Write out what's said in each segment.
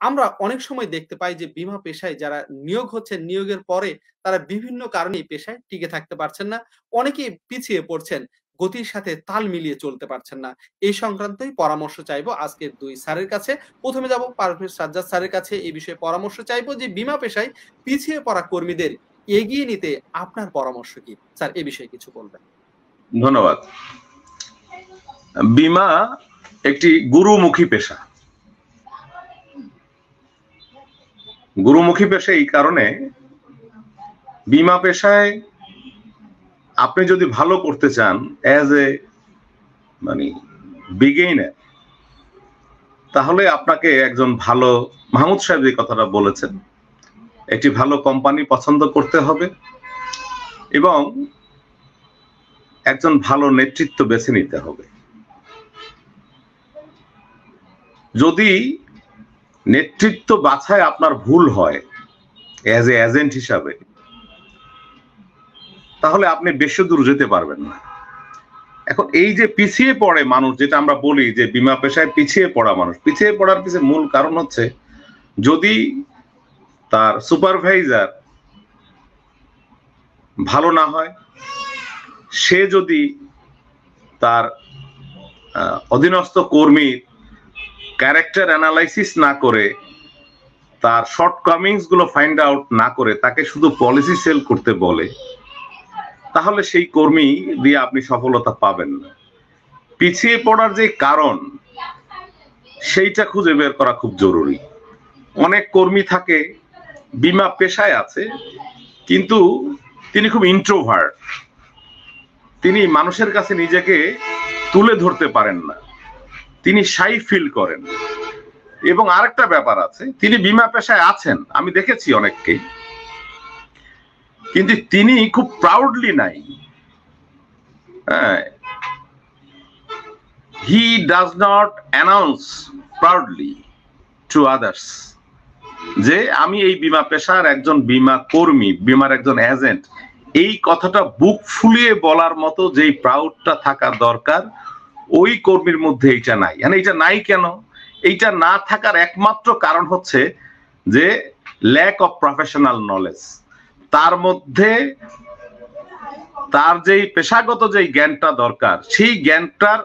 আমরা অনেক সময় দেখতে পাই যে বীমা পেশায় যারা নিয়োগ হচ্ছেন, নিয়োগের পরে তারা বিভিন্ন কারণে এই পেশায় টিকে থাকতে পারছেন না। অনেকেই পিছিয়ে পড়ছেন। গতির সাথে তাল মিলিয়ে চলতে পারছেন না। এই সংক্রান্তই পরামর্শ চাইবো আজকের ২ স্যারের কাছে। ১ম এ যাবো পারভেজ সাজ্জাদ স্যারের কাছে এই বিষয়ে পরামর্শ চাইবো যে বীমা পেশায় পিছিয়ে পড়া কর্মীদের এগিয়ে নিতে আপনার পরামর্শ কি? স্যার এ বিষয়ে কিছু বলবেন। ধন্যবাদ। বীমা একটি গুরুমুখী পেশা। গুরুমুখী পেশা এই কারণে, বীমা পেশায় আপনি যদি ভালো করতে চান অ্যাজ এ বিগিনার, তাহলে আপনাকে একজন ভালো, মাহমুদ সাহেব যে কথাটা বলেছেন, একটি ভালো কোম্পানি পছন্দ করতে হবে এবং একজন ভালো নেতৃত্ব বেছে নিতে হবে। যদি নেতৃত্ব বাছায় আপনার ভুল হয় অ্যাজ এ এজেন্ট হিসাবে, তাহলে আপনি বেশি দূর যেতে পারবেন না। এখন এই যে পিছিয়ে পড়ে মানুষ, যেটা আমরা বলি যে বীমা পেশায় পিছিয়ে পড়া মানুষ, পিছিয়ে পড়ার পিছনে মূল কারণ হচ্ছে যদি তার সুপারভাইজার ভালো না হয়, সে যদি তার অধীনস্থ কর্মীর ক্যারেক্টার অ্যানালাইসিস না করে, তার শর্টকামিংস গুলো ফাইন্ড আউট না করে, তাকে শুধু পলিসি সেল করতে বলে, তাহলে সেই কর্মী দিয়ে আপনি সফলতা পাবেন না। পিছিয়ে পড়ার যে কারণ, সেইটা খুঁজে বের করা খুব জরুরি। অনেক কর্মী থাকে বীমা পেশায় আছে, কিন্তু তিনি খুব ইন্ট্রোভার্ট, তিনি মানুষের কাছে নিজেকে তুলে ধরতে পারেন না, তিনি শাই ফিল করেন। এবং আরেকটা ব্যাপার আছে, তিনি বীমা পেশায় আছেন, আমি দেখেছি অনেককেই, কিন্তু তিনি খুব প্রাউডলি নাই। He does not announce proudly to others যে আমি এই বীমা পেশার একজন বীমা কর্মী, বীমার একজন এজেন্ট। এই কথাটা বুক ফুলিয়ে বলার মতো যেই প্রাউডটা থাকা দরকার, ওই কর্মীর মধ্যে এইটা নাই। এইটা নাই কেন? এইটা না থাকার একমাত্র কারণ হচ্ছে যে ল্যাক অফ প্রফেশনাল নলেজ। তার মধ্যে তার যেই পেশাগত যেই জ্ঞানটা দরকার, সেই জ্ঞানটার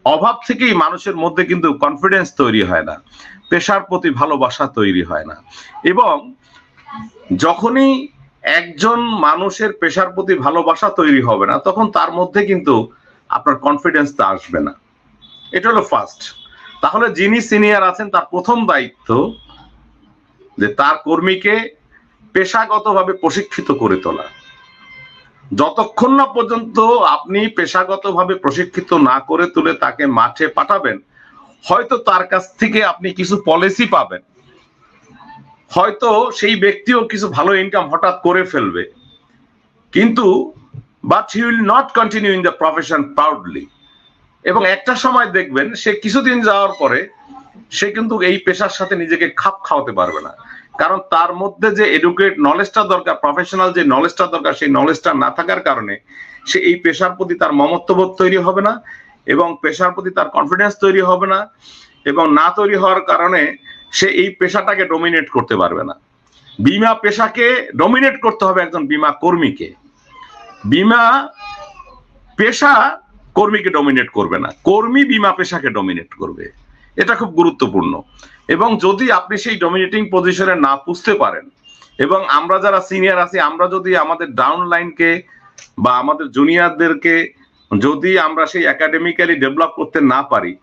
অভাব থেকেই মানুষের মধ্যে কিন্তু কনফিডেন্স তৈরি হয় না, পেশার প্রতি ভালোবাসা তৈরি হয় না। এবং যখনই একজন মানুষের পেশার প্রতি ভালোবাসা তৈরি হবে না, তখন তার মধ্যে কিন্তু আপনার কনফিডেন্সটা আসবে না। এটা হলো ফার্স্ট। তাহলে যিনি সিনিয়র আছেন, তার প্রথম দায়িত্ব যে তার কর্মীকে পেশাগতভাবে প্রশিক্ষিত করে তোলা। যতক্ষণ না পর্যন্ত আপনি পেশাগতভাবে প্রশিক্ষিত না করে তুলে তাকে মাঠে পাঠাবেন, হয়তো তার কাছ থেকে আপনি কিছু পলিসি পাবেন, হয়তো সেই ব্যক্তিও কিছু ভালো ইনকাম হঠাৎ করে ফেলবে, কিন্তু but he will not continue in the profession proudly. এবং একটা সময় দেখবেন সে কিছুদিন যাওয়ার পরে সে কিন্তু এই পেশার সাথে নিজেকে খাপ খাওয়াতে পারবে না, কারণ তার মধ্যে যে এডুকেট নলেজটা দরকার, প্রফেশনাল যে নলেজটা দরকার, সেই নলেজটা না থাকার কারণে সে এই পেশার প্রতি তার মমত্ববোধ তৈরি হবে না, এবং পেশার প্রতি তার কনফিডেন্স তৈরি হবে না, এবং না তৈরি হওয়ার কারণে সে এই পেশাটাকে ডমিনেট করতে পারবে না। বীমা পেশাকে ডমিনেট করতে হবে একজন বীমা কর্মীকে, বীমা পেশা কর্মীকে ডমিনেট করবে না, কর্মী বীমা পেশাকে ডমিনেট করবে। এটা খুব গুরুত্বপূর্ণ। এবং যদি আপনি সেই ডমিনেটিং পজিশনে না বুঝতে পারেন, এবং আমরা যারা সিনিয়র আছি, আমরা যদি আমাদের ডাউন লাইনকে বা আমাদের জুনিয়রদেরকে যদি আমরা সেই একাডেমিক্যালি ডেভেলপ করতে না পারি,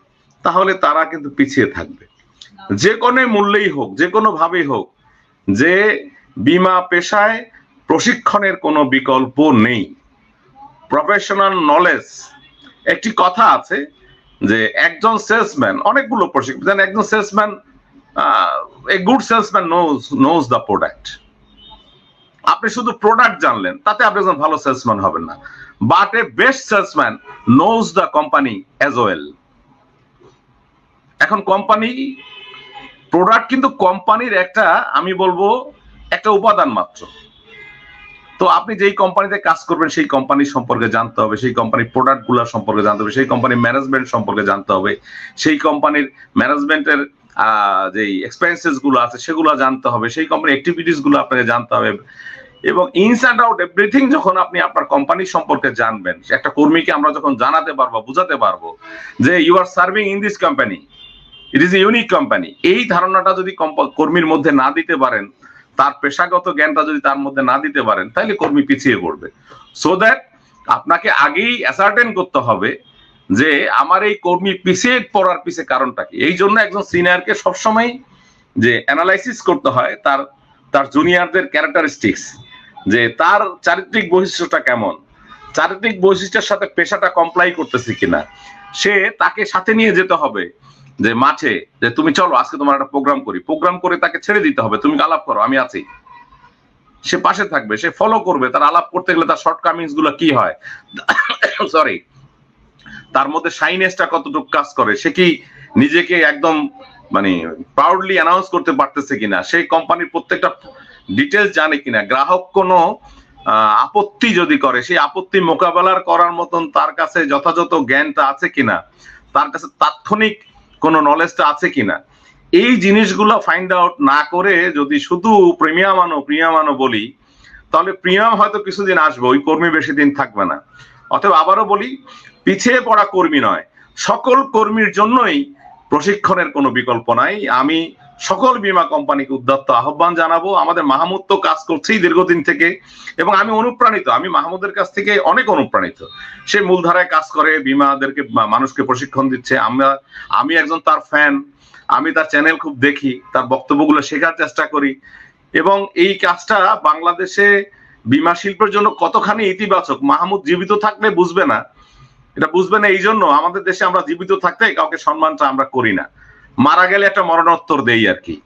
তাহলে তারা কিন্তু পিছিয়ে থাকবে। যে কোনো মূল্যেই হোক, যে কোনো ভাবেই হোক, যে বীমা পেশায় প্রশিক্ষণের কোনো বিকল্প নেই। প্রফেশনাল নলেজ, একটি কথা আছে যে একজন সেলসম্যান অনেকগুলো প্রশিক্ষণ, একজন salesman, a good salesman knows the product. আপনি শুধু প্রোডাক্ট জানলেন, তাতে আপনি একজন ভালো সেলসম্যান হবেন না। But A best salesman knows the company as well. এখন কোম্পানি প্রোডাক্ট কিন্তু কোম্পানির একটা, আমি বলবো একটা উপাদান মাত্র। তো আপনি যেই কোম্পানিতে কাজ করবেন সেই কোম্পানি সম্পর্কে জানতে হবে, সেই কোম্পানির প্রোডাক্ট গুলা সম্পর্কে জানতে হবে, সেই কোম্পানির ম্যানেজমেন্ট সম্পর্কে জানতে হবে, সেই কোম্পানির ম্যানেজমেন্টের যে এক্সপেন্সেস গুলো আছে সেগুলো জানতে হবে, সেই কোম্পানির অ্যাক্টিভিটিস গুলো আপনাকে জানতে হবে, এবং ইনস অ্যান্ড আউট এভরিথিং যখন আপনি আপনার কোম্পানি সম্পর্কে জানবেন, একটা কর্মীকে আমরা যখন জানাতে পারবো, বুঝাতে পারবো যে you are serving in this company, it is a unique company, এই ধারণাটা যদি কর্মীর মধ্যে না দিতে পারেন, তার পেশাগত জ্ঞানটা যদি তার মধ্যে না দিতে পারেন, তাহলে কর্মী পিছিয়ে পড়বে। সো দ্যাট আপনাকে আগেই অ্যাসার্টেন করতে হবে যে আমার এই কর্মী পিছিয়ে পড়ার পিছিয়ে কারণটা কি। এই জন্য একজন সিনিয়রকে সবসময় যে অ্যানালাইসিস করতে হয় তার জুনিয়রদের ক্যারেক্টারিস্টিক্স, যে তার চারিত্রিক বৈশিষ্ট্যটা কেমন, চারিত্রিক বৈশিষ্ট্যের সাথে পেশাটা কমপ্লাই করতেছে কিনা। সে তাকে সাথে নিয়ে যেতে হবে যে মাঠে, যে তুমি চলো আজকে তোমার একটা প্রোগ্রাম করে তাকে ছেড়ে দিতে হবে, তুমি আলাপ করো, আমি আছি। সে পাশে থাকবে, সে ফলো করবে, তার আলাপ করতে গেলে তার শর্টকামিংস গুলো কি হয়, সরি, তার মধ্যে শাইনেসটা কতটুকু কাজ করে, সে কি নিজেকে একদম মানে প্রাউডলি অ্যানাউন্স করতে পারতেছে কিনা, সেই কোম্পানির প্রত্যেকটা ডিটেলস জানে কিনা, গ্রাহক কোনো আপত্তি যদি করে সেই আপত্তি মোকাবেলার করার মতন তার কাছে যথাযথ জ্ঞানটা আছে কিনা, তার কাছে তাৎক্ষণিক কোনো নলেজটা আছে কিনা, এই জিনিসগুলো ফাইন্ড আউট না করে যদি শুধু প্রিমিয়াম আনো বলি, তাহলে প্রিমিয়াম হয়তো কিছুদিন আসবে, ওই কর্মী বেশি দিন থাকবে না। অতএব আবারও বলি, পিছিয়ে পড়া কর্মী নয়, সকল কর্মীর জন্যই প্রশিক্ষণের কোনো বিকল্প নাই। আমি সকল বীমা কোম্পানিকে উদ্যত্ত আহ্বান জানাবো। আমাদের মাহমুদ তো কাজ করছেই দীর্ঘদিন থেকে, এবং আমি অনুপ্রাণিত, আমি মাহমুদের কাছ থেকে অনেক অনুপ্রাণিত। সে মূলধারায় কাজ করে, বীমাদেরকে মানুষকে প্রশিক্ষণ দিচ্ছে। আমি একজন তার ফ্যান, আমি তার চ্যানেল খুব দেখি, তার বক্তব্যগুলো শেখার চেষ্টা করি, এবং এই কাজটা বাংলাদেশে বীমা শিল্পের জন্য কতখানি ইতিবাচক মাহমুদ জীবিত থাকলে বুঝবে না। এটা বুঝবে না এই জন্য আমাদের দেশে আমরা জীবিত থাকতে কাউকে সম্মানটা আমরা করি না, মারা গেলে একটা মরণোত্তর দেই আর কি।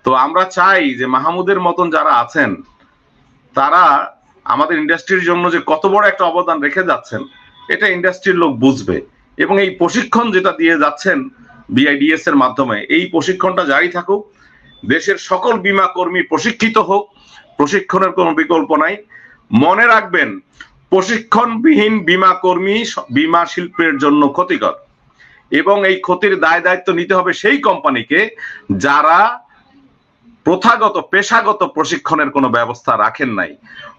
তো আমরা চাই যে মাহমুদের মতন যারা আছেন তারা আমাদের ইন্ডাস্ট্রির জন্য যে কত বড় একটা অবদান রেখে যাচ্ছেন, এটা ইন্ডাস্ট্রির লোক বুঝবে, এবং এই প্রশিক্ষণ যেটা দিয়ে যাচ্ছেন বিআইডিএস এর মাধ্যমে, এই প্রশিক্ষণটা জারি থাকুক, দেশের সকল বীমা কর্মী প্রশিক্ষিত হোক, প্রশিক্ষণের কোনো বিকল্প নাই। মনে রাখবেন, প্রশিক্ষণবিহীন বীমা কর্মী বীমা শিল্পের জন্য ক্ষতিকর, এবং এই ক্ষতির দায় দায়িত্ব নিতে হবে সেই কোম্পানিকে যারা প্রথাগত পেশাগত প্রশিক্ষণের কোনো ব্যবস্থা রাখেন নাই।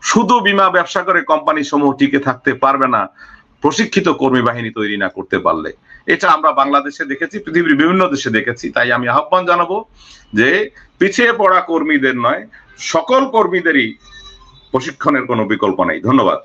শুধু বীমা ব্যবসা করে কোম্পানি সমূহ টিকে থাকতে পারবে না প্রশিক্ষিত কর্মী বাহিনী তৈরি না করতে পারলে। এটা আমরা বাংলাদেশে দেখেছি, পৃথিবীর বিভিন্ন দেশে দেখেছি। তাই আমি আহ্বান জানাবো যে পিছিয়ে পড়া কর্মীদের নয়, সকল কর্মীদেরই প্রশিক্ষণের কোনো বিকল্প নেই। ধন্যবাদ।